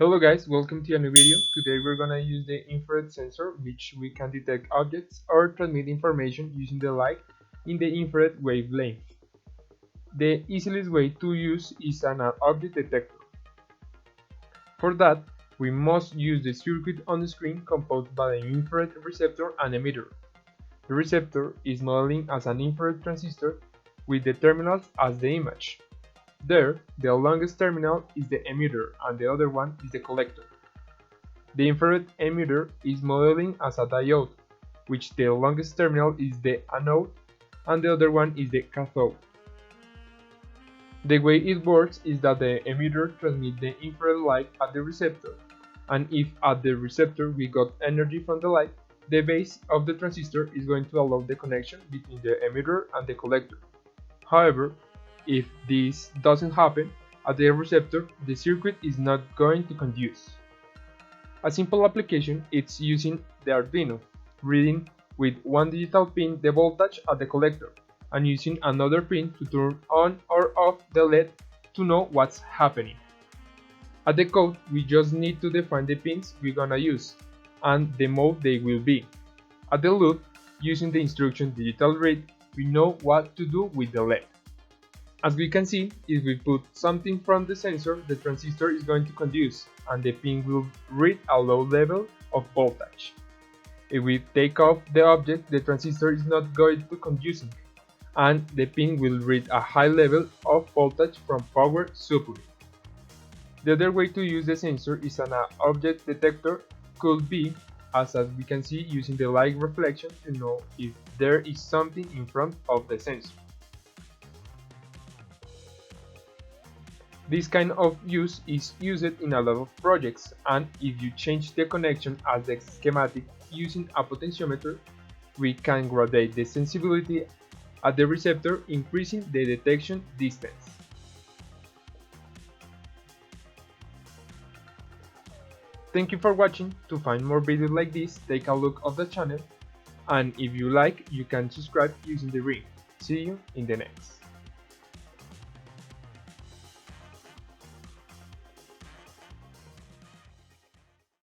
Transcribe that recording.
Hello guys, welcome to a new video. Today we're gonna use the infrared sensor, which we can detect objects or transmit information using the light in the infrared wavelength. The easiest way to use is an object detector. For that, we must use the circuit on the screen composed by an infrared receptor and emitter. The receptor is modeling as an infrared transistor with the terminals as the image. There, the longest terminal is the emitter and the other one is the collector. The infrared emitter is modeling as a diode, which the longest terminal is the anode and the other one is the cathode. The way it works is that the emitter transmits the infrared light at the receptor, and if at the receptor we got energy from the light, the base of the transistor is going to allow the connection between the emitter and the collector. However, if this doesn't happen, at the receptor, the circuit is not going to conduce. A simple application is using the Arduino, reading with one digital pin the voltage at the collector, and using another pin to turn on or off the LED to know what's happening. At the code, we just need to define the pins we're gonna use, and the mode they will be. At the loop, using the instruction digital read, we know what to do with the LED. As we can see, if we put something from the sensor, the transistor is going to conduce, and the pin will read a low level of voltage. If we take off the object, the transistor is not going to conduce, and the pin will read a high level of voltage from power supply. The other way to use the sensor is an object detector, could be, as we can see, using the light reflection to know if there is something in front of the sensor. This kind of use is used in a lot of projects, and if you change the connection as the schematic using a potentiometer, we can gradate the sensibility at the receptor, increasing the detection distance. Thank you for watching. To find more videos like this, take a look at the channel, and if you like, you can subscribe using the ring. See you in the next.